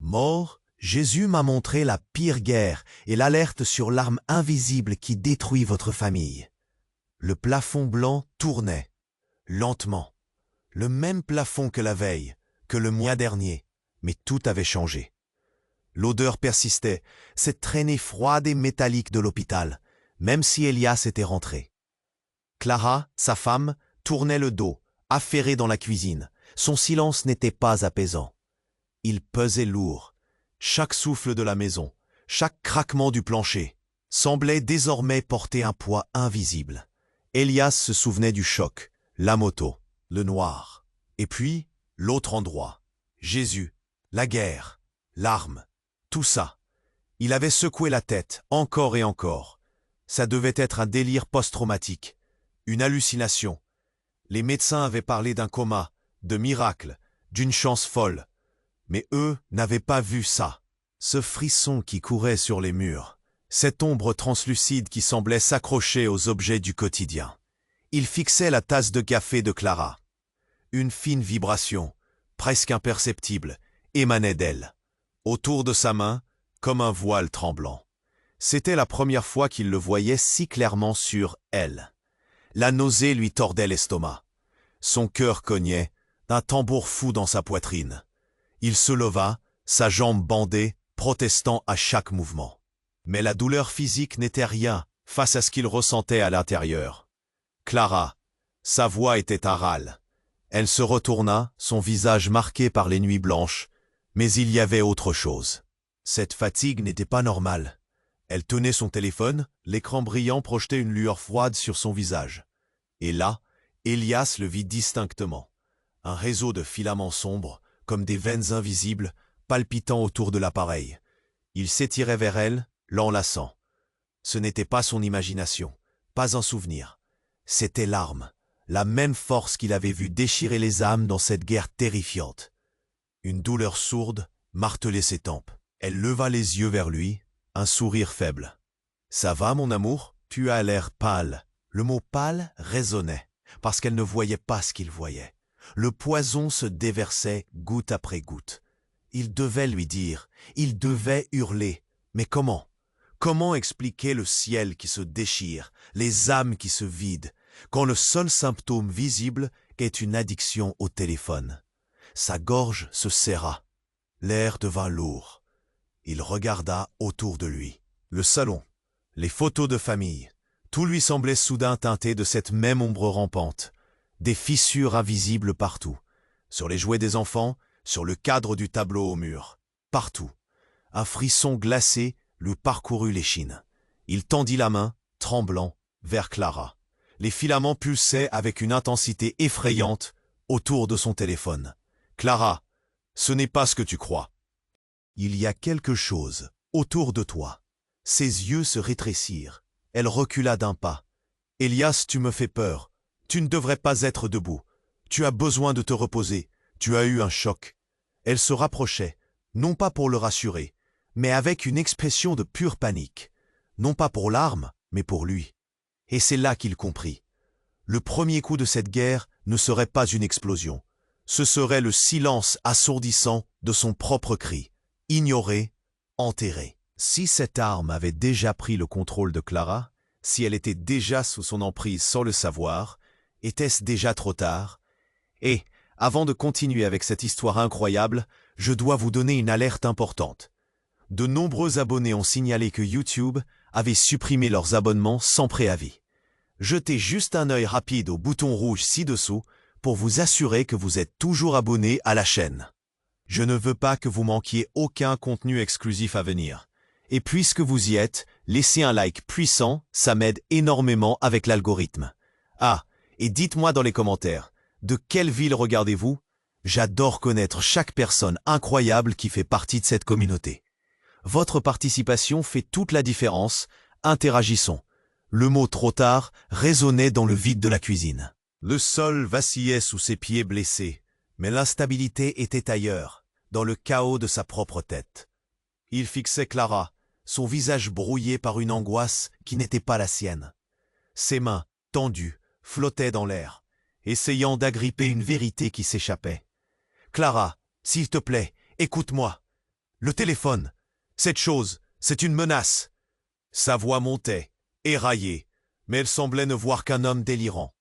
Mort, Jésus m'a montré la pire guerre et l'alerte sur l'arme invisible qui détruit votre famille. Le plafond blanc tournait, lentement. Le même plafond que la veille, que le mois dernier, mais tout avait changé. L'odeur persistait, cette traînée froide et métallique de l'hôpital, même si Elias était rentré. Clara, sa femme, tournait le dos, affairée dans la cuisine. Son silence n'était pas apaisant. Il pesait lourd. Chaque souffle de la maison, chaque craquement du plancher, semblait désormais porter un poids invisible. Elias se souvenait du choc, la moto, le noir. Et puis, l'autre endroit. Jésus, la guerre, l'arme, tout ça. Il avait secoué la tête, encore et encore. Ça devait être un délire post-traumatique, une hallucination. Les médecins avaient parlé d'un coma, de miracle, d'une chance folle. Mais eux n'avaient pas vu ça. Ce frisson qui courait sur les murs, cette ombre translucide qui semblait s'accrocher aux objets du quotidien. Il fixait la tasse de café de Clara. Une fine vibration, presque imperceptible, émanait d'elle. Autour de sa main, comme un voile tremblant. C'était la première fois qu'il le voyait si clairement sur elle. La nausée lui tordait l'estomac. Son cœur cognait, un tambour fou dans sa poitrine. Il se leva, sa jambe bandée, protestant à chaque mouvement. Mais la douleur physique n'était rien face à ce qu'il ressentait à l'intérieur. Clara, sa voix était un râle. Elle se retourna, son visage marqué par les nuits blanches, mais il y avait autre chose. Cette fatigue n'était pas normale. Elle tenait son téléphone, l'écran brillant projetait une lueur froide sur son visage. Et là, Elias le vit distinctement. Un réseau de filaments sombres, comme des veines invisibles, palpitant autour de l'appareil. Il s'étirait vers elle, l'enlaçant. Ce n'était pas son imagination, pas un souvenir. C'était l'arme, la même force qu'il avait vu déchirer les âmes dans cette guerre terrifiante. Une douleur sourde martelait ses tempes. Elle leva les yeux vers lui, un sourire faible. « Ça va, mon amour ? Tu as l'air pâle. » Le mot « pâle » résonnait, parce qu'elle ne voyait pas ce qu'il voyait. Le poison se déversait goutte après goutte. Il devait lui dire, il devait hurler. Mais comment ? Comment expliquer le ciel qui se déchire, les âmes qui se vident, quand le seul symptôme visible est une addiction au téléphone ? Sa gorge se serra. L'air devint lourd. Il regarda autour de lui. Le salon, les photos de famille, tout lui semblait soudain teinté de cette même ombre rampante. Des fissures invisibles partout. Sur les jouets des enfants, sur le cadre du tableau au mur. Partout. Un frisson glacé lui parcourut l'échine. Il tendit la main, tremblant, vers Clara. Les filaments pulsaient avec une intensité effrayante autour de son téléphone. « Clara, ce n'est pas ce que tu crois. Il y a quelque chose autour de toi. » Ses yeux se rétrécirent. Elle recula d'un pas. « Elias, tu me fais peur. Tu ne devrais pas être debout. Tu as besoin de te reposer. Tu as eu un choc. » Elle se rapprochait, non pas pour le rassurer, mais avec une expression de pure panique. Non pas pour l'arme, mais pour lui. Et c'est là qu'il comprit. Le premier coup de cette guerre ne serait pas une explosion. Ce serait le silence assourdissant de son propre cri. Ignoré, enterré. Si cette arme avait déjà pris le contrôle de Clara, si elle était déjà sous son emprise sans le savoir, était-ce déjà trop tard? Et, avant de continuer avec cette histoire incroyable, je dois vous donner une alerte importante. De nombreux abonnés ont signalé que YouTube avait supprimé leurs abonnements sans préavis. Jetez juste un œil rapide au bouton rouge ci-dessous pour vous assurer que vous êtes toujours abonné à la chaîne. Je ne veux pas que vous manquiez aucun contenu exclusif à venir. Et puisque vous y êtes, laissez un like puissant, ça m'aide énormément avec l'algorithme. Ah, et dites-moi dans les commentaires, de quelle ville regardez-vous? J'adore connaître chaque personne incroyable qui fait partie de cette communauté. Votre participation fait toute la différence, interagissons. Le mot « trop tard » résonnait dans le vide de la cuisine. Le sol vacillait sous ses pieds blessés, mais l'instabilité était ailleurs, dans le chaos de sa propre tête. Il fixait Clara, son visage brouillé par une angoisse qui n'était pas la sienne. Ses mains, tendues, flottaient dans l'air, essayant d'agripper une vérité qui s'échappait. « Clara, s'il te plaît, écoute-moi. Le téléphone. Cette chose, c'est une menace. Sa voix montait, éraillée, mais elle semblait ne voir qu'un homme délirant.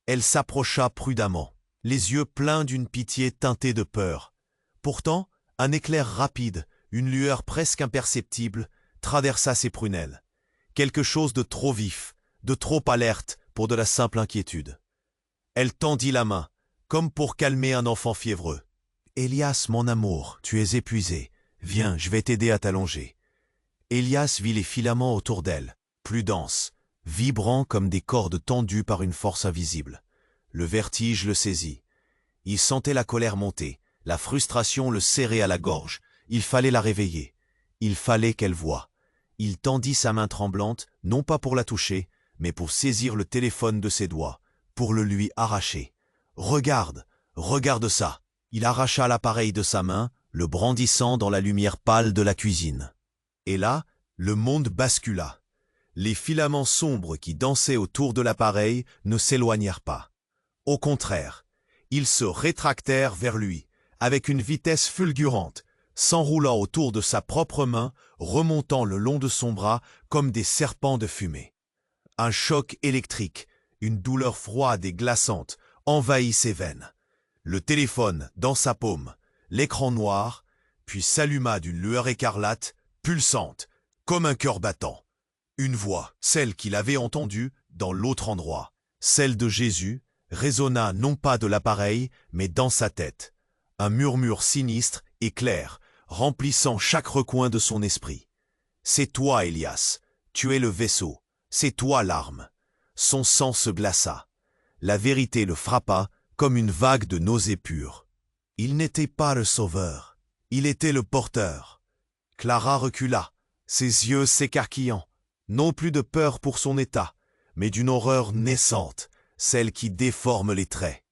Elle s'approcha prudemment, les yeux pleins d'une pitié teintée de peur. Pourtant, un éclair rapide, une lueur presque imperceptible, traversa ses prunelles. Quelque chose de trop vif, de trop alerte pour de la simple inquiétude. Elle tendit la main, comme pour calmer un enfant fiévreux. « Elias, mon amour, tu es épuisé. Viens, je vais t'aider à t'allonger. » Elias vit les filaments autour d'elle, plus denses, vibrants comme des cordes tendues par une force invisible. Le vertige le saisit. Il sentait la colère monter, la frustration le serrer à la gorge. Il fallait la réveiller. Il fallait qu'elle voie. Il tendit sa main tremblante, non pas pour la toucher, mais pour saisir le téléphone de ses doigts, pour le lui arracher. « Regarde, regarde ça !» Il arracha l'appareil de sa main, le brandissant dans la lumière pâle de la cuisine. Et là, le monde bascula. Les filaments sombres qui dansaient autour de l'appareil ne s'éloignèrent pas. Au contraire, ils se rétractèrent vers lui, avec une vitesse fulgurante, s'enroulant autour de sa propre main, remontant le long de son bras comme des serpents de fumée. Un choc électrique, une douleur froide et glaçante, envahit ses veines. Le téléphone dans sa paume, l'écran noir, puis s'alluma d'une lueur écarlate, pulsante, comme un cœur battant. Une voix, celle qu'il avait entendue dans l'autre endroit, celle de Jésus, résonna non pas de l'appareil, mais dans sa tête. Un murmure sinistre et clair, remplissant chaque recoin de son esprit. « C'est toi, Elias, tu es le vaisseau, c'est toi l'arme. » Son sang se glaça. La vérité le frappa comme une vague de nausée pure. Il n'était pas le sauveur, il était le porteur. Clara recula, ses yeux s'écarquillant, non plus de peur pour son état, mais d'une horreur naissante, celle qui déforme les traits.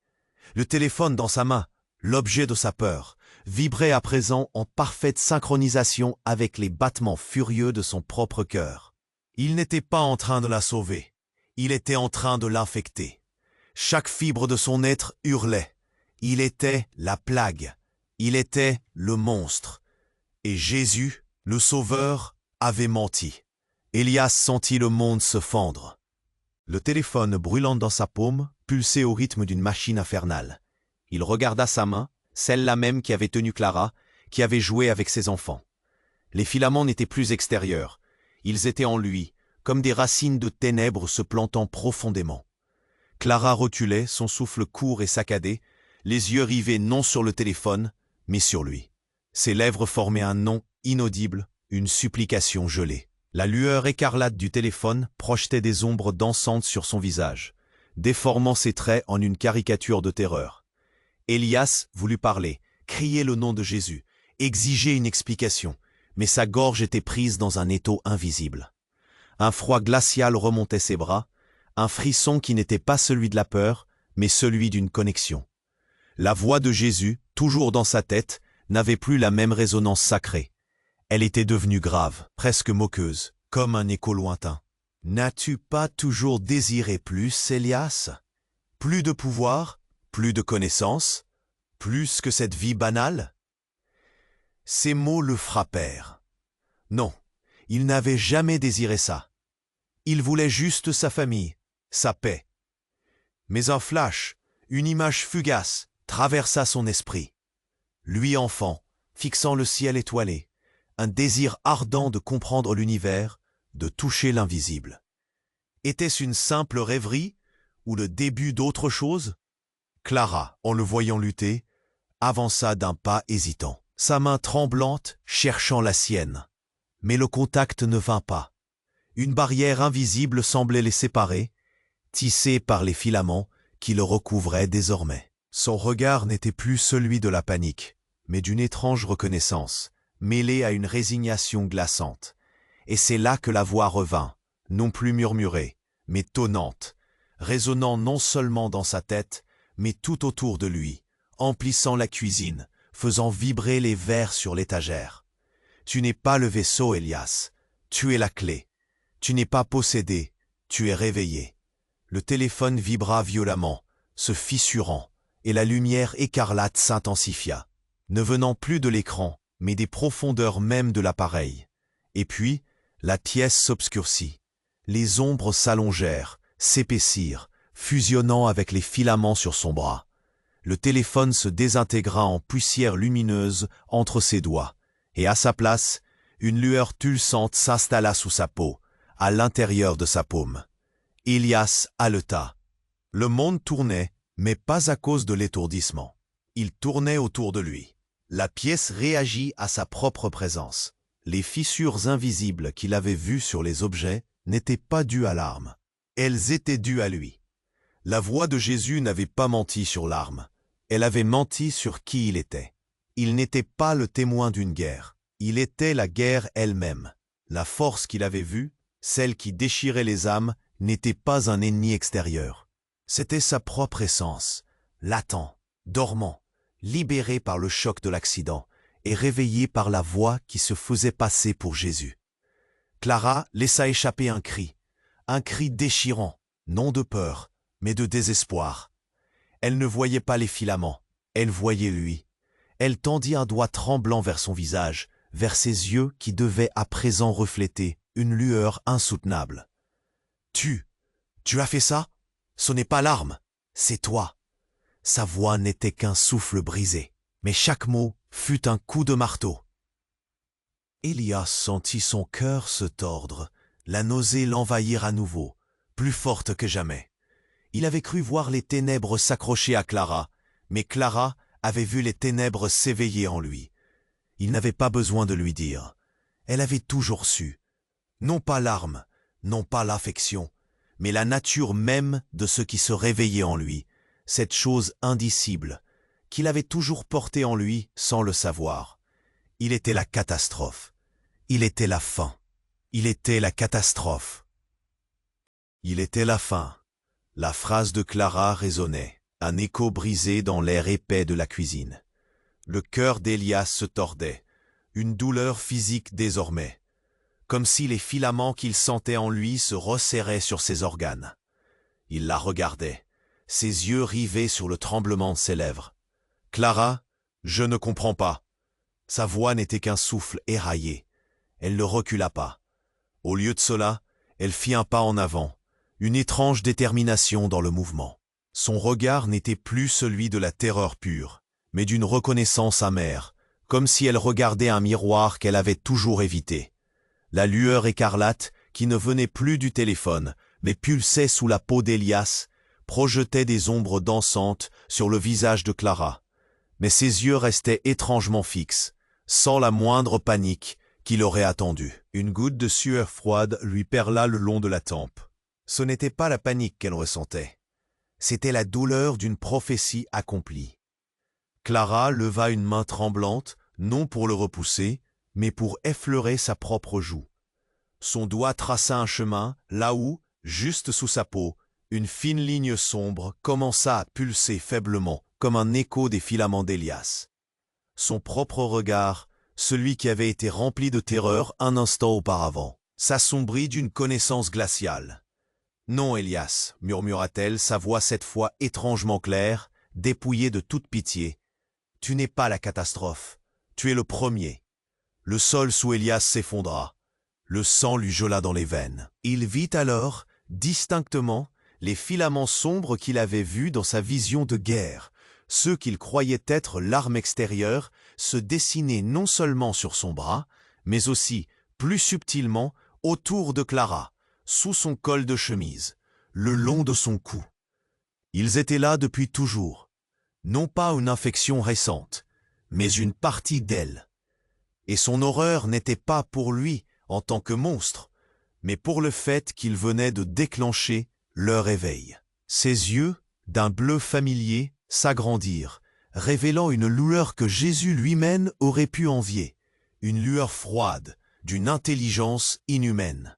Le téléphone dans sa main, l'objet de sa peur, vibrait à présent en parfaite synchronisation avec les battements furieux de son propre cœur. Il n'était pas en train de la sauver, il était en train de l'infecter. Chaque fibre de son être hurlait. Il était la plague, il était le monstre. Et Jésus, le Sauveur, avait menti. Elias sentit le monde se fendre. Le téléphone brûlant dans sa paume pulsait au rythme d'une machine infernale. Il regarda sa main, celle-là même qui avait tenu Clara, qui avait joué avec ses enfants. Les filaments n'étaient plus extérieurs. Ils étaient en lui, comme des racines de ténèbres se plantant profondément. Clara reculait, son souffle court et saccadé, les yeux rivés non sur le téléphone, mais sur lui. Ses lèvres formaient un nom inaudible, une supplication gelée. La lueur écarlate du téléphone projetait des ombres dansantes sur son visage, déformant ses traits en une caricature de terreur. Elias voulut parler, crier le nom de Jésus, exiger une explication, mais sa gorge était prise dans un étau invisible. Un froid glacial remontait ses bras, un frisson qui n'était pas celui de la peur, mais celui d'une connexion. La voix de Jésus, toujours dans sa tête, n'avait plus la même résonance sacrée. Elle était devenue grave, presque moqueuse, comme un écho lointain. « N'as-tu pas toujours désiré plus, Elias? Plus de pouvoir, plus de connaissances, plus que cette vie banale ?» Ces mots le frappèrent. Non, il n'avait jamais désiré ça. Il voulait juste sa famille, sa paix. Mais un flash, une image fugace, traversa son esprit. Lui enfant, fixant le ciel étoilé, un désir ardent de comprendre l'univers, de toucher l'invisible. Était-ce une simple rêverie ou le début d'autre chose? Clara, en le voyant lutter, avança d'un pas hésitant, sa main tremblante cherchant la sienne. Mais le contact ne vint pas. Une barrière invisible semblait les séparer, tissée par les filaments qui le recouvraient désormais. Son regard n'était plus celui de la panique, mais d'une étrange reconnaissance, mêlée à une résignation glaçante. Et c'est là que la voix revint, non plus murmurée, mais tonnante, résonnant non seulement dans sa tête, mais tout autour de lui, emplissant la cuisine, faisant vibrer les verres sur l'étagère. « Tu n'es pas le vaisseau, Elias, tu es la clé. Tu n'es pas possédé, tu es réveillé. » Le téléphone vibra violemment, se fissurant, et la lumière écarlate s'intensifia. Ne venant plus de l'écran, mais des profondeurs même de l'appareil. Et puis, la pièce s'obscurcit. Les ombres s'allongèrent, s'épaissirent, fusionnant avec les filaments sur son bras. Le téléphone se désintégra en poussière lumineuse entre ses doigts, et à sa place, une lueur pulsante s'installa sous sa peau, à l'intérieur de sa paume. Elias haleta. Le monde tournait, mais pas à cause de l'étourdissement. Il tournait autour de lui. La pièce réagit à sa propre présence. Les fissures invisibles qu'il avait vues sur les objets n'étaient pas dues à l'arme. Elles étaient dues à lui. La voix de Jésus n'avait pas menti sur l'arme. Elle avait menti sur qui il était. Il n'était pas le témoin d'une guerre. Il était la guerre elle-même. La force qu'il avait vue, celle qui déchirait les âmes, n'était pas un ennemi extérieur. C'était sa propre essence, latent, dormant, libéré par le choc de l'accident et réveillé par la voix qui se faisait passer pour Jésus. Clara laissa échapper un cri déchirant, non de peur, mais de désespoir. Elle ne voyait pas les filaments, elle voyait lui. Elle tendit un doigt tremblant vers son visage, vers ses yeux qui devaient à présent refléter une lueur insoutenable. « Tu as fait ça? Ce n'est pas l'arme, c'est toi. » Sa voix n'était qu'un souffle brisé, mais chaque mot fut un coup de marteau. Elias sentit son cœur se tordre, la nausée l'envahir à nouveau, plus forte que jamais. Il avait cru voir les ténèbres s'accrocher à Clara, mais Clara avait vu les ténèbres s'éveiller en lui. Il n'avait pas besoin de lui dire. Elle avait toujours su. Non pas l'arme, non pas l'affection, mais la nature même de ce qui se réveillait en lui, cette chose indicible, qu'il avait toujours portée en lui sans le savoir. Il était la catastrophe. Il était la fin. Il était la catastrophe. Il était la fin. La phrase de Clara résonnait, un écho brisé dans l'air épais de la cuisine. Le cœur d'Elias se tordait, une douleur physique désormais, comme si les filaments qu'il sentait en lui se resserraient sur ses organes. Il la regardait, ses yeux rivés sur le tremblement de ses lèvres. « Clara, je ne comprends pas. » Sa voix n'était qu'un souffle éraillé. Elle ne recula pas. Au lieu de cela, elle fit un pas en avant, une étrange détermination dans le mouvement. Son regard n'était plus celui de la terreur pure, mais d'une reconnaissance amère, comme si elle regardait un miroir qu'elle avait toujours évité. La lueur écarlate, qui ne venait plus du téléphone, mais pulsait sous la peau d'Elias, projetait des ombres dansantes sur le visage de Clara. Mais ses yeux restaient étrangement fixes, sans la moindre panique qu'il aurait attendue. Une goutte de sueur froide lui perla le long de la tempe. Ce n'était pas la panique qu'elle ressentait. C'était la douleur d'une prophétie accomplie. Clara leva une main tremblante, non pour le repousser, mais pour effleurer sa propre joue. Son doigt traça un chemin, là où, juste sous sa peau, une fine ligne sombre commença à pulser faiblement, comme un écho des filaments d'Elias. Son propre regard, celui qui avait été rempli de terreur un instant auparavant, s'assombrit d'une connaissance glaciale. « Non, Elias, murmura-t-elle, sa voix cette fois étrangement claire, dépouillée de toute pitié. Tu n'es pas la catastrophe, tu es le premier. » Le sol sous Elias s'effondra. Le sang lui gela dans les veines. Il vit alors, distinctement, les filaments sombres qu'il avait vus dans sa vision de guerre, ceux qu'il croyait être l'arme extérieure, se dessiner non seulement sur son bras, mais aussi, plus subtilement, autour de Clara, sous son col de chemise, le long de son cou. Ils étaient là depuis toujours, non pas une infection récente, mais une partie d'elle. Et son horreur n'était pas pour lui en tant que monstre, mais pour le fait qu'il venait de déclencher leur éveil. Ses yeux, d'un bleu familier, s'agrandirent, révélant une lueur que Jésus lui-même aurait pu envier, une lueur froide, d'une intelligence inhumaine.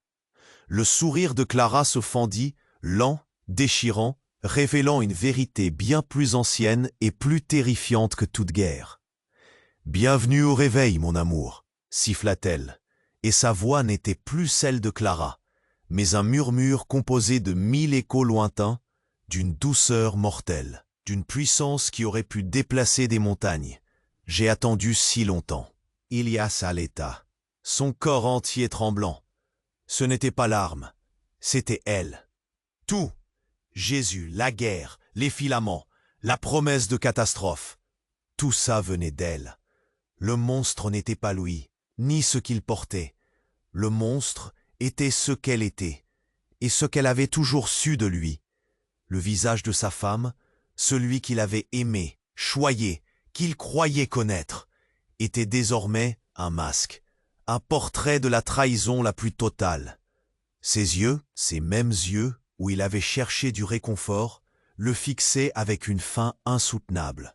Le sourire de Clara se fendit, lent, déchirant, révélant une vérité bien plus ancienne et plus terrifiante que toute guerre. « Bienvenue au réveil, mon amour » siffla-t-elle, et sa voix n'était plus celle de Clara, mais un murmure composé de 1000 échos lointains, d'une douceur mortelle, d'une puissance qui aurait pu déplacer des montagnes. « J'ai attendu si longtemps. » Élias à l'état, son corps entier tremblant. Ce n'était pas l'arme, c'était elle. Tout, Jésus, la guerre, les filaments, la promesse de catastrophe, tout ça venait d'elle. Le monstre n'était pas lui, ni ce qu'il portait. Le monstre était ce qu'elle était, et ce qu'elle avait toujours su de lui. Le visage de sa femme, celui qu'il avait aimé, choyé, qu'il croyait connaître, était désormais un masque, un portrait de la trahison la plus totale. Ses yeux, ces mêmes yeux où il avait cherché du réconfort, le fixaient avec une faim insoutenable,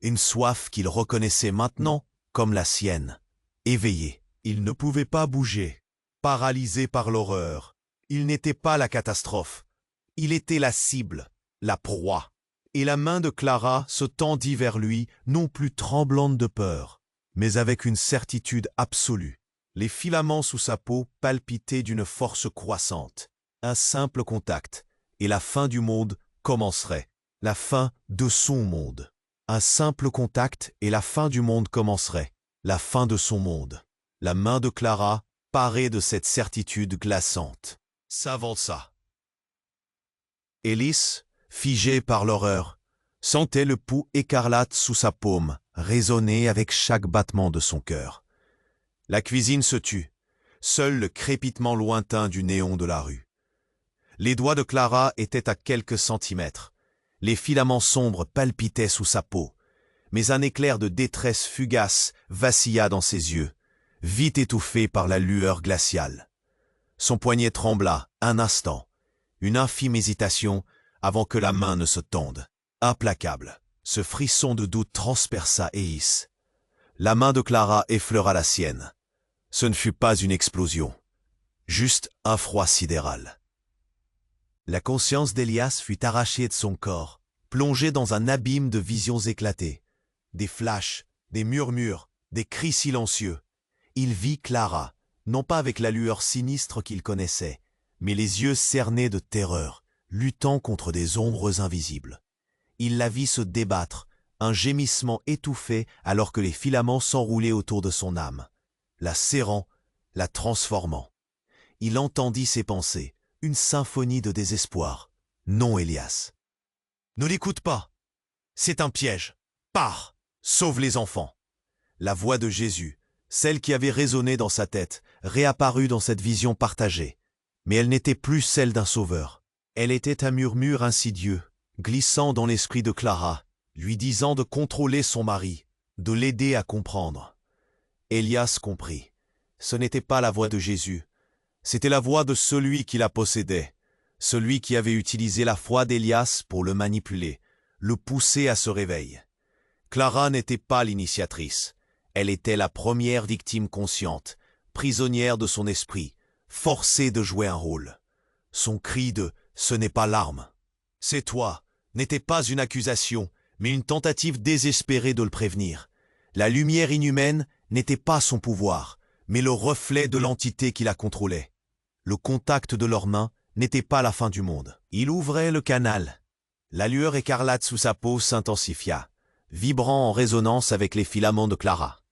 une soif qu'il reconnaissait maintenant comme la sienne. Éveillé, il ne pouvait pas bouger, paralysé par l'horreur. Il n'était pas la catastrophe, il était la cible, la proie. Et la main de Clara se tendit vers lui, non plus tremblante de peur, mais avec une certitude absolue. Les filaments sous sa peau palpitaient d'une force croissante. Un simple contact, et la fin du monde commencerait. La fin de son monde. Un simple contact, et la fin du monde commencerait. La fin de son monde. La main de Clara, parée de cette certitude glaçante, s'avança. Élias, figé par l'horreur, sentait le pouls écarlate sous sa paume résonner avec chaque battement de son cœur. La cuisine se tut, seul le crépitement lointain du néon de la rue. Les doigts de Clara étaient à quelques centimètres. Les filaments sombres palpitaient sous sa peau, mais un éclair de détresse fugace vacilla dans ses yeux, vite étouffé par la lueur glaciale. Son poignet trembla un instant, une infime hésitation avant que la main ne se tonde. Implacable, ce frisson de doute transperça Élias. La main de Clara effleura la sienne. Ce ne fut pas une explosion, juste un froid sidéral. La conscience d'Élias fut arrachée de son corps, plongée dans un abîme de visions éclatées. Des flashs, des murmures, des cris silencieux. Il vit Clara, non pas avec la lueur sinistre qu'il connaissait, mais les yeux cernés de terreur, luttant contre des ombres invisibles. Il la vit se débattre, un gémissement étouffé alors que les filaments s'enroulaient autour de son âme, la serrant, la transformant. Il entendit ses pensées, une symphonie de désespoir. Non, Élias. Ne l'écoute pas. C'est un piège. Pars, sauve les enfants. La voix de Jésus, celle qui avait résonné dans sa tête, réapparut dans cette vision partagée. Mais elle n'était plus celle d'un sauveur. Elle était un murmure insidieux, glissant dans l'esprit de Clara, lui disant de contrôler son mari, de l'aider à comprendre. Élias comprit. Ce n'était pas la voix de Jésus, c'était la voix de celui qui la possédait, celui qui avait utilisé la foi d'Élias pour le manipuler, le pousser à ce réveil. Clara n'était pas l'initiatrice, elle était la première victime consciente, prisonnière de son esprit, forcée de jouer un rôle. Son cri de « ce n'est pas l'arme, c'est toi » n'était pas une accusation, mais une tentative désespérée de le prévenir. La lumière inhumaine n'était pas son pouvoir, mais le reflet de l'entité qui la contrôlait. Le contact de leurs mains n'était pas la fin du monde. Il ouvrait le canal. La lueur écarlate sous sa peau s'intensifia, vibrant en résonance avec les filaments de Clara.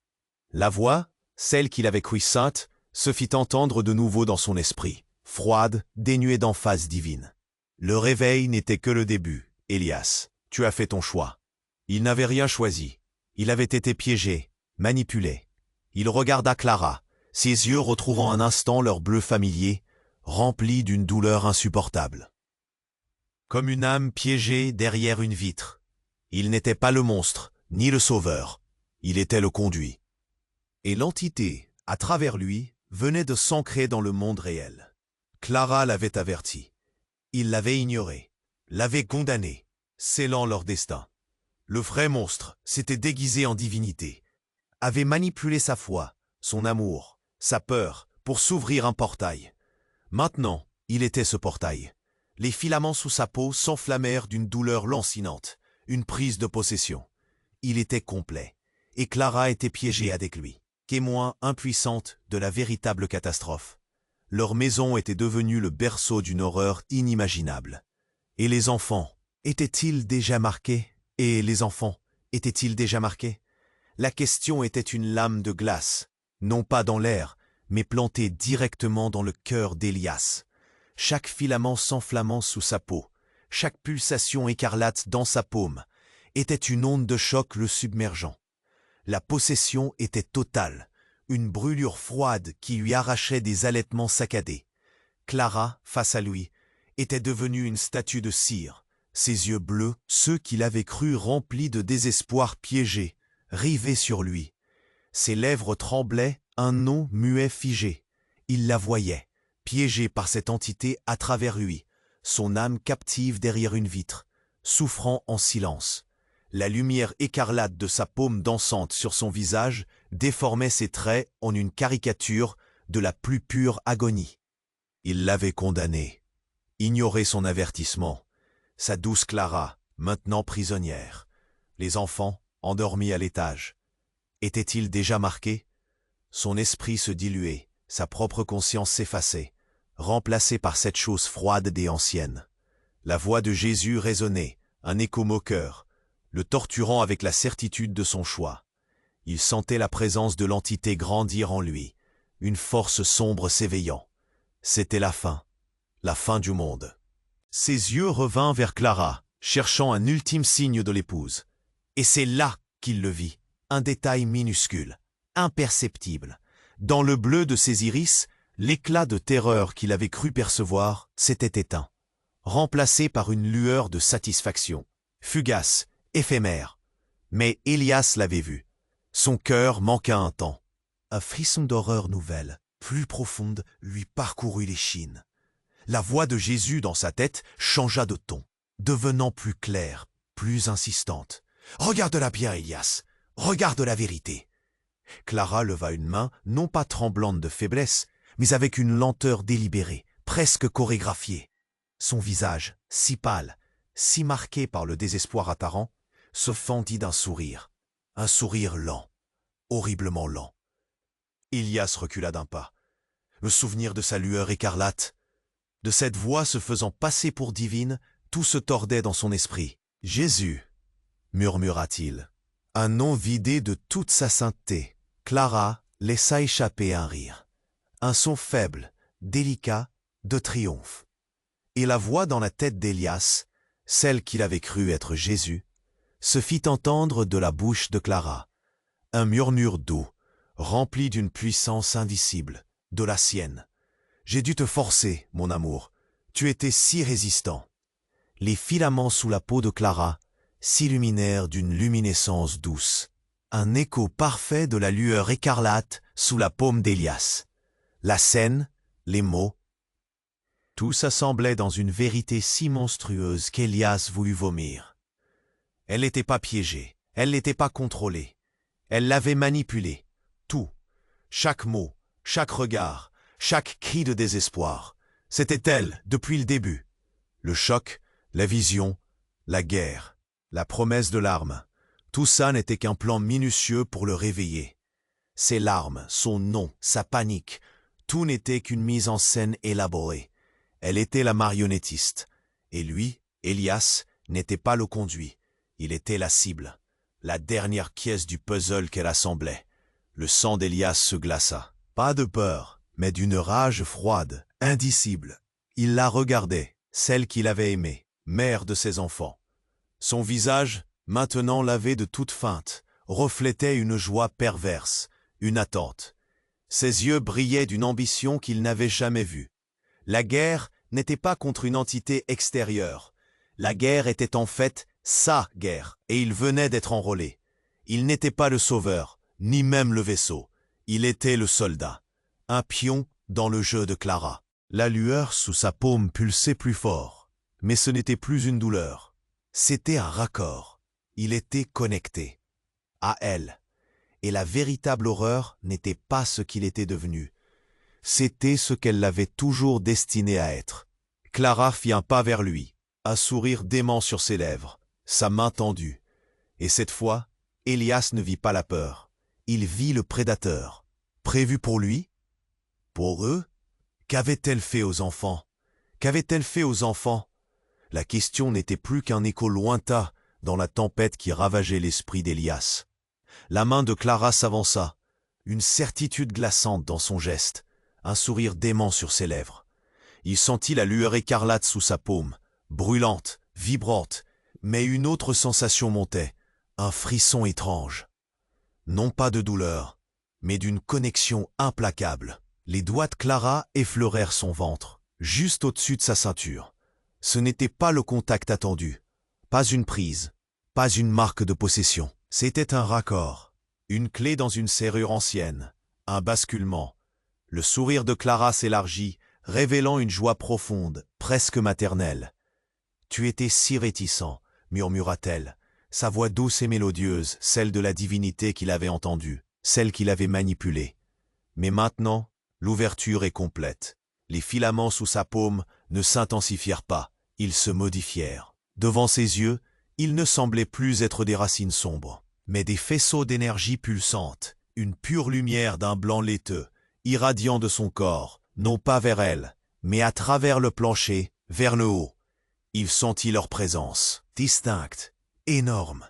La voix, celle qu'il avait crue sainte, se fit entendre de nouveau dans son esprit, froide, dénuée d'emphase divine. Le réveil n'était que le début. Élias, tu as fait ton choix. Il n'avait rien choisi. Il avait été piégé, manipulé. Il regarda Clara, ses yeux retrouvant un instant leur bleu familier, remplis d'une douleur insupportable. Comme une âme piégée derrière une vitre. Il n'était pas le monstre, ni le sauveur. Il était le conduit. Et l'entité, à travers lui, venait de s'ancrer dans le monde réel. Clara l'avait averti. Il l'avait ignoré, l'avait condamné, scellant leur destin. Le vrai monstre s'était déguisé en divinité, avait manipulé sa foi, son amour, sa peur, pour s'ouvrir un portail. Maintenant, il était ce portail. Les filaments sous sa peau s'enflammèrent d'une douleur lancinante, une prise de possession. Il était complet, et Clara était piégée avec lui, témoin impuissante de la véritable catastrophe. Leur maison était devenue le berceau d'une horreur inimaginable. Et les enfants, étaient-ils déjà marqués? Et les enfants, étaient-ils déjà marqués? La question était une lame de glace, non pas dans l'air, mais planté directement dans le cœur d'Élias. Chaque filament s'enflammant sous sa peau, chaque pulsation écarlate dans sa paume, était une onde de choc le submergeant. La possession était totale, une brûlure froide qui lui arrachait des halètements saccadés. Clara, face à lui, était devenue une statue de cire, ses yeux bleus, ceux qu'il avait crus remplis de désespoir piégés, rivés sur lui. Ses lèvres tremblaient, un nom muet figé. Il la voyait, piégée par cette entité à travers lui, son âme captive derrière une vitre, souffrant en silence. La lumière écarlate de sa paume dansante sur son visage déformait ses traits en une caricature de la plus pure agonie. Il l'avait condamnée, ignoré son avertissement, sa douce Clara, maintenant prisonnière. Les enfants, endormis à l'étage. Étaient-ils déjà marqués? Son esprit se diluait, sa propre conscience s'effaçait, remplacée par cette chose froide et ancienne. La voix de Jésus résonnait, un écho moqueur, le torturant avec la certitude de son choix. Il sentait la présence de l'entité grandir en lui, une force sombre s'éveillant. C'était la fin du monde. Ses yeux revinrent vers Clara, cherchant un ultime signe de l'épouse. Et c'est là qu'il le vit, un détail minuscule, imperceptible. Dans le bleu de ses iris, l'éclat de terreur qu'il avait cru percevoir s'était éteint, remplacé par une lueur de satisfaction, fugace, éphémère. Mais Élias l'avait vu. Son cœur manqua un temps. Un frisson d'horreur nouvelle, plus profonde, lui parcourut l'échine. La voix de Jésus dans sa tête changea de ton, devenant plus claire, plus insistante. « Regarde-la bien, Élias, regarde la vérité. » Clara leva une main, non pas tremblante de faiblesse, mais avec une lenteur délibérée, presque chorégraphiée. Son visage, si pâle, si marqué par le désespoir apparent, se fendit d'un sourire. Un sourire lent, horriblement lent. Élias recula d'un pas. Le souvenir de sa lueur écarlate, de cette voix se faisant passer pour divine, tout se tordait dans son esprit. « Jésus !» murmura-t-il. Un nom vidé de toute sa sainteté. Clara laissa échapper un rire. Un son faible, délicat, de triomphe. Et la voix dans la tête d'Élias, celle qu'il avait cru être Jésus, se fit entendre de la bouche de Clara. Un murmure doux, rempli d'une puissance invisible, de la sienne. « J'ai dû te forcer, mon amour. Tu étais si résistant. » Les filaments sous la peau de Clara s'illuminèrent d'une luminescence douce. Un écho parfait de la lueur écarlate sous la paume d'Élias. La scène, les mots, tout s'assemblait dans une vérité si monstrueuse qu'Élias voulut vomir. Elle n'était pas piégée, elle n'était pas contrôlée. Elle l'avait manipulée. Tout, chaque mot, chaque regard, chaque cri de désespoir. C'était elle, depuis le début. Le choc, la vision, la guerre, la promesse de l'arme. Tout ça n'était qu'un plan minutieux pour le réveiller. Ses larmes, son nom, sa panique, tout n'était qu'une mise en scène élaborée. Elle était la marionnettiste. Et lui, Élias, n'était pas le conduit. Il était la cible, la dernière pièce du puzzle qu'elle assemblait. Le sang d'Élias se glaça. Pas de peur, mais d'une rage froide, indicible. Il la regardait, celle qu'il avait aimée, mère de ses enfants. Son visage, maintenant lavé de toute feinte, reflétait une joie perverse, une attente. Ses yeux brillaient d'une ambition qu'il n'avait jamais vue. La guerre n'était pas contre une entité extérieure. La guerre était en fait sa guerre, et il venait d'être enrôlé. Il n'était pas le sauveur, ni même le vaisseau. Il était le soldat, un pion dans le jeu de Clara. La lueur sous sa paume pulsait plus fort, mais ce n'était plus une douleur. C'était un raccord. Il était connecté à elle. Et la véritable horreur n'était pas ce qu'il était devenu. C'était ce qu'elle l'avait toujours destiné à être. Clara fit un pas vers lui, un sourire dément sur ses lèvres, sa main tendue. Et cette fois, Élias ne vit pas la peur. Il vit le prédateur. Prévu pour lui? Pour eux? Qu'avait-elle fait aux enfants? Qu'avait-elle fait aux enfants? La question n'était plus qu'un écho lointain dans la tempête qui ravageait l'esprit d'Élias. La main de Clara s'avança, une certitude glaçante dans son geste, un sourire dément sur ses lèvres. Il sentit la lueur écarlate sous sa paume, brûlante, vibrante, mais une autre sensation montait, un frisson étrange. Non pas de douleur, mais d'une connexion implacable. Les doigts de Clara effleurèrent son ventre, juste au-dessus de sa ceinture. Ce n'était pas le contact attendu, pas une prise, pas une marque de possession. C'était un raccord, une clé dans une serrure ancienne, un basculement. Le sourire de Clara s'élargit, révélant une joie profonde, presque maternelle. « Tu étais si réticent », murmura-t-elle, sa voix douce et mélodieuse, celle de la divinité qu'il avait entendue, celle qu'il avait manipulée. Mais maintenant, l'ouverture est complète. Les filaments sous sa paume ne s'intensifièrent pas, ils se modifièrent. Devant ses yeux, ils ne semblaient plus être des racines sombres, mais des faisceaux d'énergie pulsante, une pure lumière d'un blanc laiteux, irradiant de son corps, non pas vers elle, mais à travers le plancher, vers le haut. Il sentit leur présence, distincte, énorme.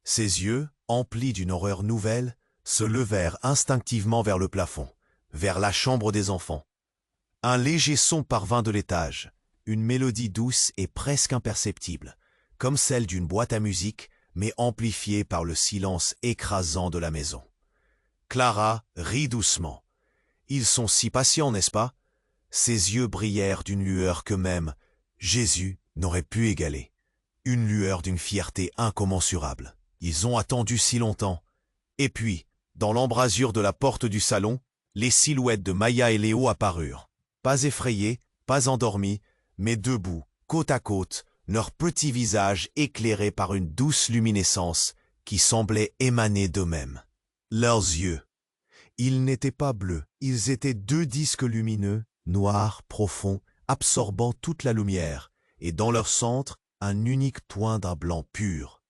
Ses yeux, emplis d'une horreur nouvelle, se levèrent instinctivement vers le plafond, vers la chambre des enfants. Un léger son parvint de l'étage, une mélodie douce et presque imperceptible, comme celle d'une boîte à musique, mais amplifiée par le silence écrasant de la maison. Clara rit doucement. Ils sont si patients, n'est-ce pas? Ses yeux brillèrent d'une lueur que même Jésus n'aurait pu égaler. Une lueur d'une fierté incommensurable. Ils ont attendu si longtemps. Et puis, dans l'embrasure de la porte du salon, les silhouettes de Maya et Léo apparurent. Pas effrayés, pas endormis, mais debout, côte à côte, leurs petits visages éclairés par une douce luminescence qui semblait émaner d'eux-mêmes. Leurs yeux. Ils n'étaient pas bleus, ils étaient deux disques lumineux, noirs, profonds, absorbant toute la lumière, et dans leur centre, un unique point d'un blanc pur.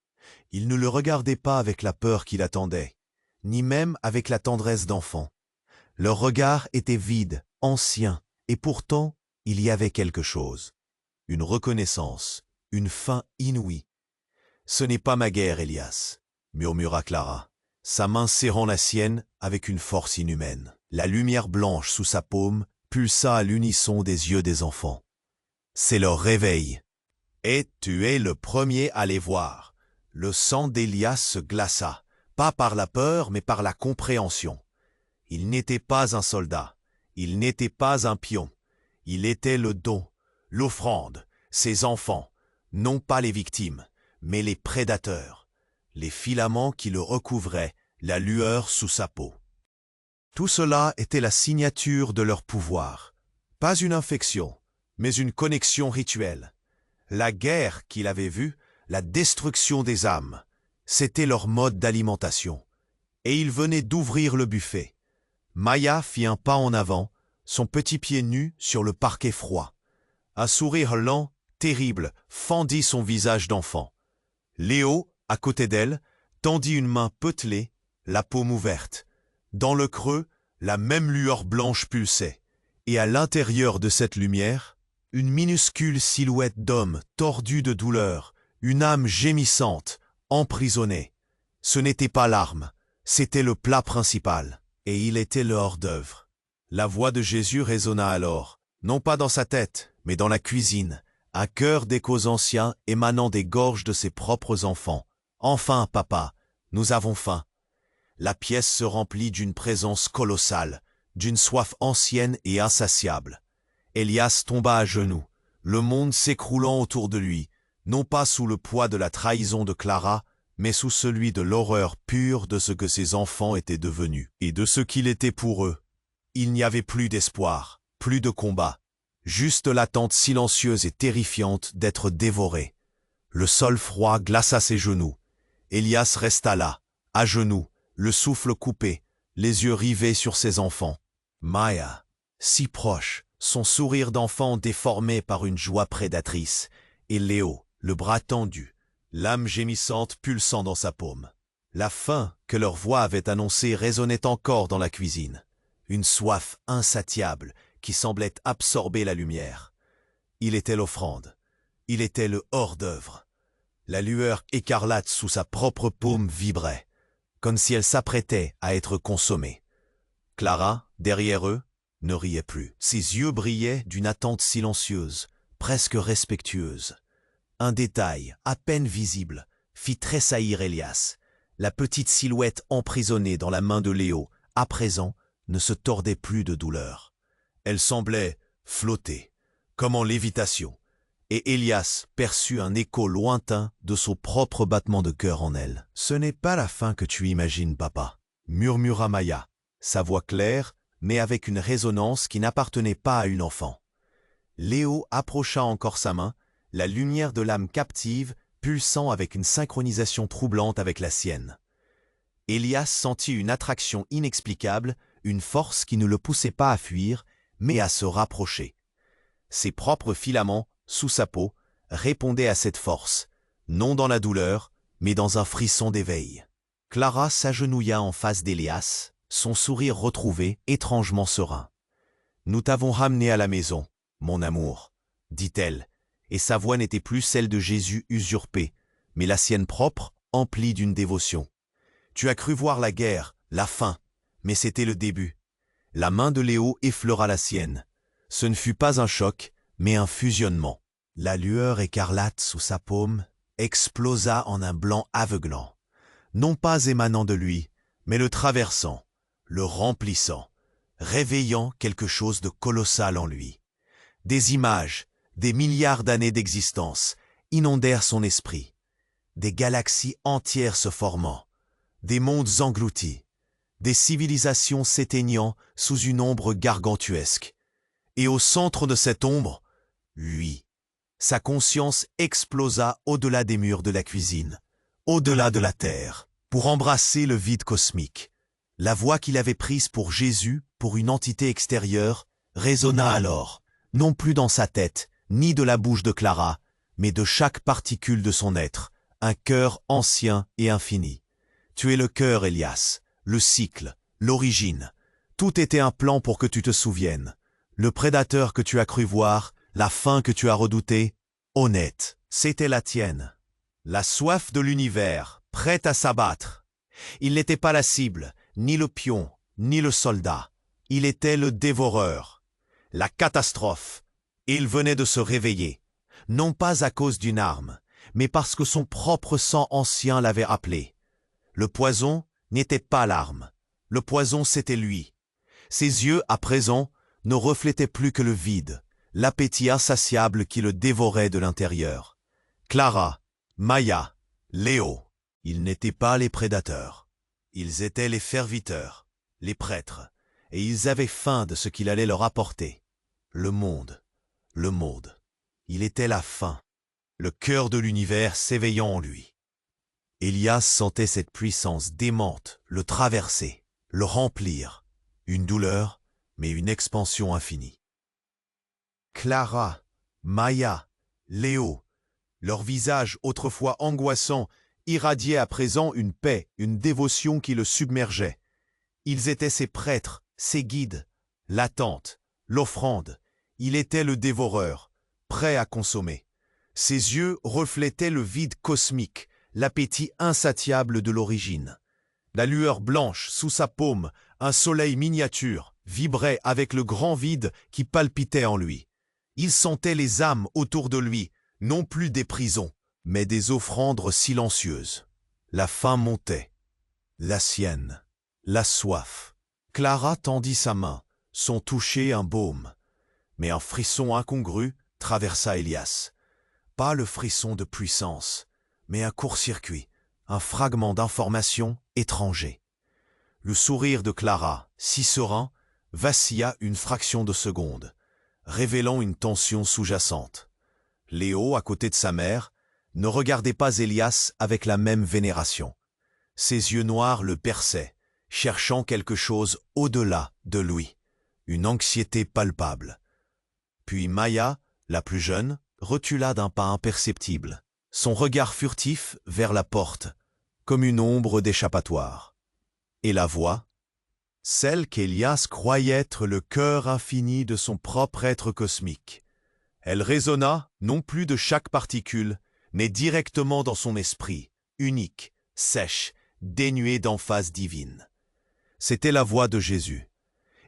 Ils ne le regardaient pas avec la peur qui l'attendait, ni même avec la tendresse d'enfant. Leur regard était vide, ancien, et pourtant, il y avait quelque chose. Une reconnaissance, une faim inouïe. « Ce n'est pas ma guerre, Elias », murmura Clara, sa main serrant la sienne avec une force inhumaine. La lumière blanche sous sa paume pulsa à l'unisson des yeux des enfants. C'est leur réveil. Et tu es le premier à les voir. Le sang d'Elias se glaça, pas par la peur, mais par la compréhension. Il n'était pas un soldat, il n'était pas un pion, il était le don, l'offrande, ses enfants, non pas les victimes, mais les prédateurs, les filaments qui le recouvraient, la lueur sous sa peau. Tout cela était la signature de leur pouvoir. Pas une infection, mais une connexion rituelle. La guerre qu'il avait vue, la destruction des âmes, c'était leur mode d'alimentation. Et ils venaient d'ouvrir le buffet. Maya fit un pas en avant, son petit pied nu sur le parquet froid. Un sourire lent, terrible, fendit son visage d'enfant. Léo, à côté d'elle, tendit une main potelée, la paume ouverte. Dans le creux, la même lueur blanche pulsait. Et à l'intérieur de cette lumière, une minuscule silhouette d'homme tordue de douleur, une âme gémissante, emprisonnée. Ce n'était pas l'arme, c'était le plat principal, et il était le hors-d'œuvre. La voix de Jésus résonna alors, non pas dans sa tête, mais dans la cuisine, un chœur d'échos anciens émanant des gorges de ses propres enfants. « Enfin, papa, nous avons faim. » La pièce se remplit d'une présence colossale, d'une soif ancienne et insatiable. Elias tomba à genoux, le monde s'écroulant autour de lui, non pas sous le poids de la trahison de Clara, mais sous celui de l'horreur pure de ce que ses enfants étaient devenus, et de ce qu'il était pour eux. Il n'y avait plus d'espoir, plus de combat, juste l'attente silencieuse et terrifiante d'être dévoré. Le sol froid glaça ses genoux. Elias resta là, à genoux, le souffle coupé, les yeux rivés sur ses enfants. Maya, si proche, son sourire d'enfant déformé par une joie prédatrice, et Léo, le bras tendu, l'âme gémissante pulsant dans sa paume. La faim que leur voix avait annoncée résonnait encore dans la cuisine, une soif insatiable qui semblait absorber la lumière. Il était l'offrande, il était le hors-d'œuvre. La lueur écarlate sous sa propre paume vibrait, comme si elle s'apprêtait à être consommée. Clara, derrière eux, ne riait plus. Ses yeux brillaient d'une attente silencieuse, presque respectueuse. Un détail, à peine visible, fit tressaillir Elias. La petite silhouette emprisonnée dans la main de Léo, à présent, ne se tordait plus de douleur. Elle semblait flotter, comme en lévitation, et Elias perçut un écho lointain de son propre battement de cœur en elle. « Ce n'est pas la fin que tu imagines, papa », murmura Maya, sa voix claire, mais avec une résonance qui n'appartenait pas à une enfant. Léo approcha encore sa main, la lumière de l'âme captive pulsant avec une synchronisation troublante avec la sienne. Elias sentit une attraction inexplicable, une force qui ne le poussait pas à fuir, mais à se rapprocher. Ses propres filaments, sous sa peau, répondaient à cette force, non dans la douleur, mais dans un frisson d'éveil. Clara s'agenouilla en face d'Elias, son sourire retrouvé, étrangement serein. « Nous t'avons ramené à la maison, mon amour, » dit-elle, et sa voix n'était plus celle de Jésus usurpé, mais la sienne propre, emplie d'une dévotion. « Tu as cru voir la guerre, la faim, mais c'était le début. » La main de Léo effleura la sienne. Ce ne fut pas un choc, mais un fusionnement. La lueur écarlate sous sa paume explosa en un blanc aveuglant, non pas émanant de lui, mais le traversant, le remplissant, réveillant quelque chose de colossal en lui. Des images, des milliards d'années d'existence, inondèrent son esprit. Des galaxies entières se formant, des mondes engloutis, des civilisations s'éteignant sous une ombre gargantuesque. Et au centre de cette ombre, lui. Sa conscience explosa au-delà des murs de la cuisine, au-delà de la terre, pour embrasser le vide cosmique. La voix qu'il avait prise pour Jésus, pour une entité extérieure, résonna alors, non plus dans sa tête, ni de la bouche de Clara, mais de chaque particule de son être, un cœur ancien et infini. Tu es le cœur, Elias, le cycle, l'origine. Tout était un plan pour que tu te souviennes. Le prédateur que tu as cru voir, la faim que tu as redoutée, honnête, c'était la tienne. La soif de l'univers, prête à s'abattre. Il n'était pas la cible, ni le pion, ni le soldat. Il était le dévoreur. La catastrophe. Et il venait de se réveiller, non pas à cause d'une arme, mais parce que son propre sang ancien l'avait appelé. Le poison n'était pas l'arme. Le poison, c'était lui. Ses yeux, à présent, ne reflétaient plus que le vide, l'appétit insatiable qui le dévorait de l'intérieur. Clara, Maya, Léo, ils n'étaient pas les prédateurs. Ils étaient les serviteurs, les prêtres, et ils avaient faim de ce qu'il allait leur apporter. Le monde. Le monde. Il était la faim, le cœur de l'univers s'éveillant en lui. Elias sentait cette puissance démente le traverser, le remplir. Une douleur, mais une expansion infinie. Clara, Maya, Léo, leurs visages autrefois angoissants irradiaient à présent une paix, une dévotion qui le submergeait. Ils étaient ses prêtres, ses guides, l'attente, l'offrande. Il était le dévoreur, prêt à consommer. Ses yeux reflétaient le vide cosmique, l'appétit insatiable de l'origine. La lueur blanche sous sa paume, un soleil miniature, vibrait avec le grand vide qui palpitait en lui. Il sentait les âmes autour de lui, non plus des prisons, mais des offrandes silencieuses. La faim montait. La sienne. La soif. Clara tendit sa main, son toucher un baume. Mais un frisson incongru traversa Elias. Pas le frisson de puissance, mais un court-circuit, un fragment d'information étranger. Le sourire de Clara, si serein, vacilla une fraction de seconde, révélant une tension sous-jacente. Léo, à côté de sa mère, ne regardait pas Elias avec la même vénération. Ses yeux noirs le perçaient, cherchant quelque chose au-delà de lui, une anxiété palpable. Puis Maya, la plus jeune, recula d'un pas imperceptible, son regard furtif vers la porte, comme une ombre d'échappatoire. Et la voix, celle qu'Elias croyait être le cœur infini de son propre être cosmique. Elle résonna non plus de chaque particule, mais directement dans son esprit, unique, sèche, dénuée d'emphase divine. C'était la voix de Jésus,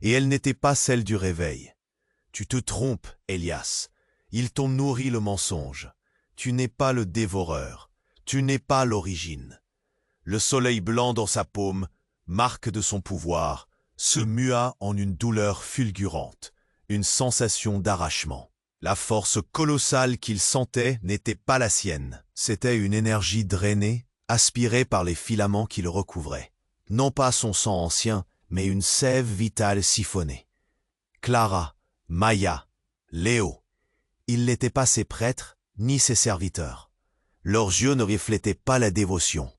et elle n'était pas celle du réveil. Tu te trompes, Elias. Ils t'ont nourri le mensonge. Tu n'es pas le dévoreur. Tu n'es pas l'origine. Le soleil blanc dans sa paume, marque de son pouvoir, se mua en une douleur fulgurante, une sensation d'arrachement. La force colossale qu'il sentait n'était pas la sienne. C'était une énergie drainée, aspirée par les filaments qui le recouvraient. Non pas son sang ancien, mais une sève vitale siphonnée. Clara, Maya, Léo. Ils n'étaient pas ses prêtres, ni ses serviteurs. Leurs yeux ne reflétaient pas la dévotion.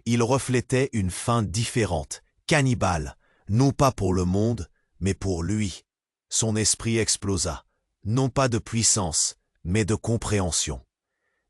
Ils reflétaient une faim différente, cannibale, non pas pour le monde, mais pour lui. Son esprit explosa, non pas de puissance, mais de compréhension.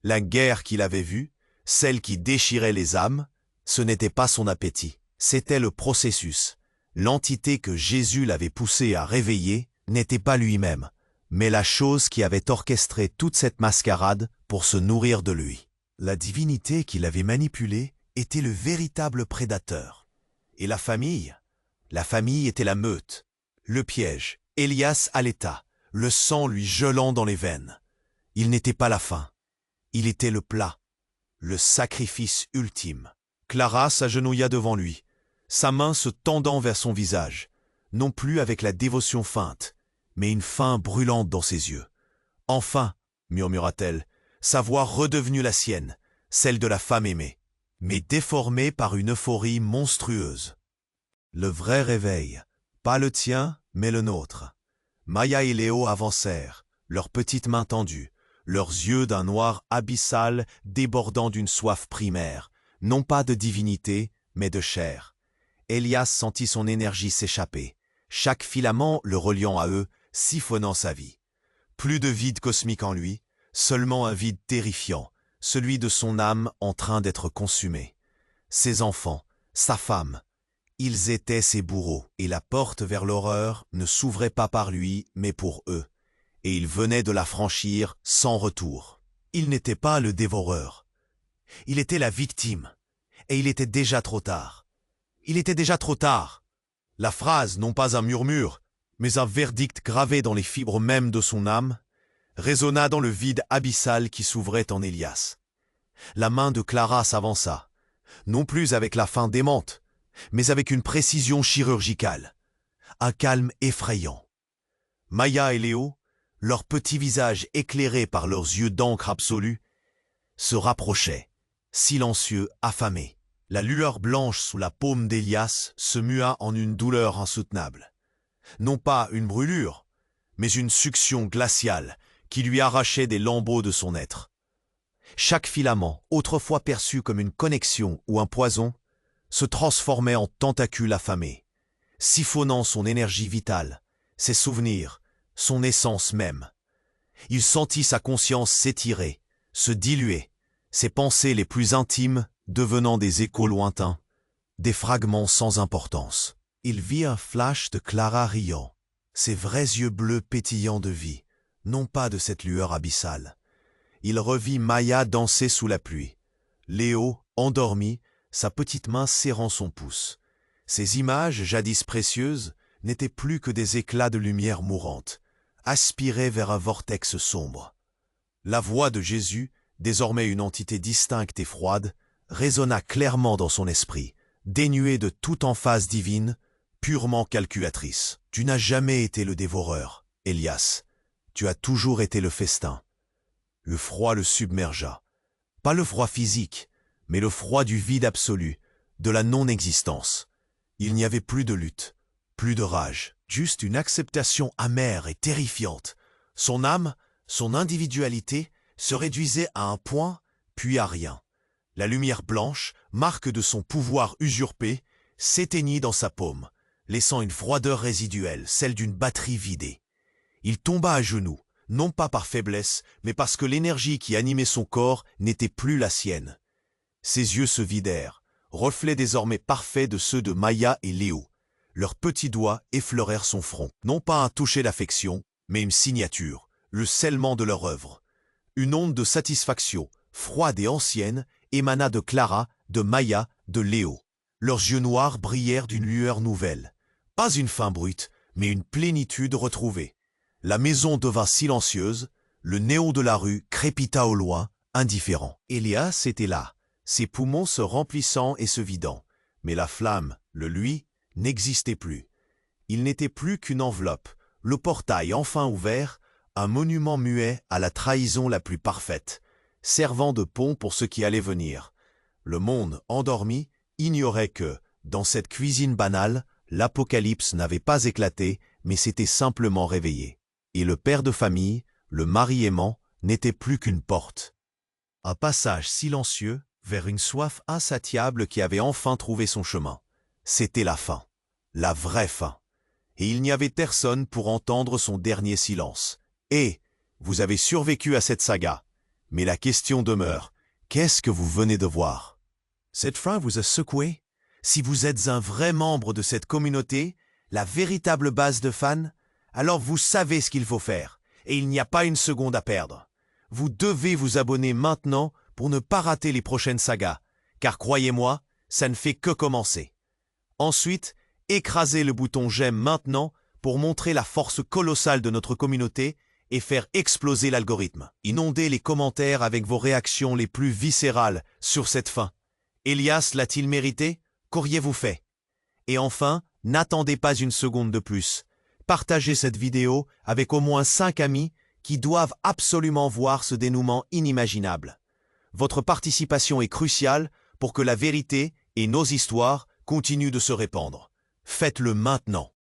La guerre qu'il avait vue, celle qui déchirait les âmes, ce n'était pas son appétit, c'était le processus. L'entité que Jésus l'avait poussé à réveiller n'était pas lui-même, mais la chose qui avait orchestré toute cette mascarade pour se nourrir de lui. La divinité qu'il avait manipulée était le véritable prédateur. Et la famille était la meute, le piège, Elias à l'état, le sang lui gelant dans les veines. Il n'était pas la faim, il était le plat, le sacrifice ultime. Clara s'agenouilla devant lui, sa main se tendant vers son visage, non plus avec la dévotion feinte, mais une faim brûlante dans ses yeux. « Enfin, murmura-t-elle, sa voix redevenue la sienne, celle de la femme aimée, mais déformée par une euphorie monstrueuse. Le vrai réveil, pas le tien, mais le nôtre. Maya et Léo avancèrent, leurs petites mains tendues, leurs yeux d'un noir abyssal débordant d'une soif primaire, non pas de divinité, mais de chair. Elias sentit son énergie s'échapper, chaque filament le reliant à eux, siphonnant sa vie. Plus de vide cosmique en lui, seulement un vide terrifiant, celui de son âme en train d'être consumée. Ses enfants, sa femme, ils étaient ses bourreaux, et la porte vers l'horreur ne s'ouvrait pas par lui, mais pour eux, et il venait de la franchir sans retour. Il n'était pas le dévoreur, il était la victime, et il était déjà trop tard. Il était déjà trop tard. La phrase, non pas un murmure, mais un verdict gravé dans les fibres mêmes de son âme, résonna dans le vide abyssal qui s'ouvrait en Elias. La main de Clara s'avança, non plus avec la faim démente, mais avec une précision chirurgicale, un calme effrayant. Maya et Léo, leurs petits visages éclairés par leurs yeux d'encre absolue, se rapprochaient, silencieux, affamés. La lueur blanche sous la paume d'Elias se mua en une douleur insoutenable. Non pas une brûlure, mais une succion glaciale qui lui arrachait des lambeaux de son être. Chaque filament, autrefois perçu comme une connexion ou un poison, se transformait en tentacule affamé, siphonnant son énergie vitale, ses souvenirs, son essence même. Il sentit sa conscience s'étirer, se diluer, ses pensées les plus intimes devenant des échos lointains, des fragments sans importance. Il vit un flash de Clara riant, ses vrais yeux bleus pétillants de vie, non pas de cette lueur abyssale. Il revit Maya danser sous la pluie, Léo, endormi, sa petite main serrant son pouce. Ces images, jadis précieuses, n'étaient plus que des éclats de lumière mourante, aspirés vers un vortex sombre. La voix de Jésus, désormais une entité distincte et froide, résonna clairement dans son esprit, dénuée de toute emphase divine, purement calculatrice. Tu n'as jamais été le dévoreur, Elias. Tu as toujours été le festin. Le froid le submergea. Pas le froid physique, mais le froid du vide absolu, de la non-existence. Il n'y avait plus de lutte, plus de rage, juste une acceptation amère et terrifiante. Son âme, son individualité, se réduisait à un point, puis à rien. La lumière blanche, marque de son pouvoir usurpé, s'éteignit dans sa paume, laissant une froideur résiduelle, celle d'une batterie vidée. Il tomba à genoux, non pas par faiblesse, mais parce que l'énergie qui animait son corps n'était plus la sienne. Ses yeux se vidèrent, reflets désormais parfaits de ceux de Maya et Léo. Leurs petits doigts effleurèrent son front, non pas un toucher d'affection, mais une signature, le scellement de leur œuvre. Une onde de satisfaction, froide et ancienne, émana de Clara, de Maya, de Léo. Leurs yeux noirs brillèrent d'une lueur nouvelle. Pas une faim brute, mais une plénitude retrouvée. La maison devint silencieuse, le néon de la rue crépita au loin, indifférent. Elias était là, ses poumons se remplissant et se vidant, mais la flamme, le lui, n'existait plus. Il n'était plus qu'une enveloppe, le portail enfin ouvert, un monument muet à la trahison la plus parfaite, servant de pont pour ce qui allait venir. Le monde, endormi, ignorait que, dans cette cuisine banale, l'apocalypse n'avait pas éclaté, mais s'était simplement réveillé. Et le père de famille, le mari aimant, n'était plus qu'une porte. Un passage silencieux vers une soif insatiable qui avait enfin trouvé son chemin. C'était la fin, la vraie fin. Et il n'y avait personne pour entendre son dernier silence. Et vous avez survécu à cette saga. Mais la question demeure, qu'est-ce que vous venez de voir? Cette fin vous a secoué? Si vous êtes un vrai membre de cette communauté, la véritable base de fans, alors vous savez ce qu'il faut faire, et il n'y a pas une seconde à perdre. Vous devez vous abonner maintenant pour ne pas rater les prochaines sagas, car croyez-moi, ça ne fait que commencer. Ensuite, écrasez le bouton j'aime maintenant pour montrer la force colossale de notre communauté et faire exploser l'algorithme. Inondez les commentaires avec vos réactions les plus viscérales sur cette fin. Elias l'a-t-il mérité? Qu'auriez-vous fait? Et enfin, n'attendez pas une seconde de plus. Partagez cette vidéo avec au moins 5 amis qui doivent absolument voir ce dénouement inimaginable. Votre participation est cruciale pour que la vérité et nos histoires continuent de se répandre. Faites-le maintenant.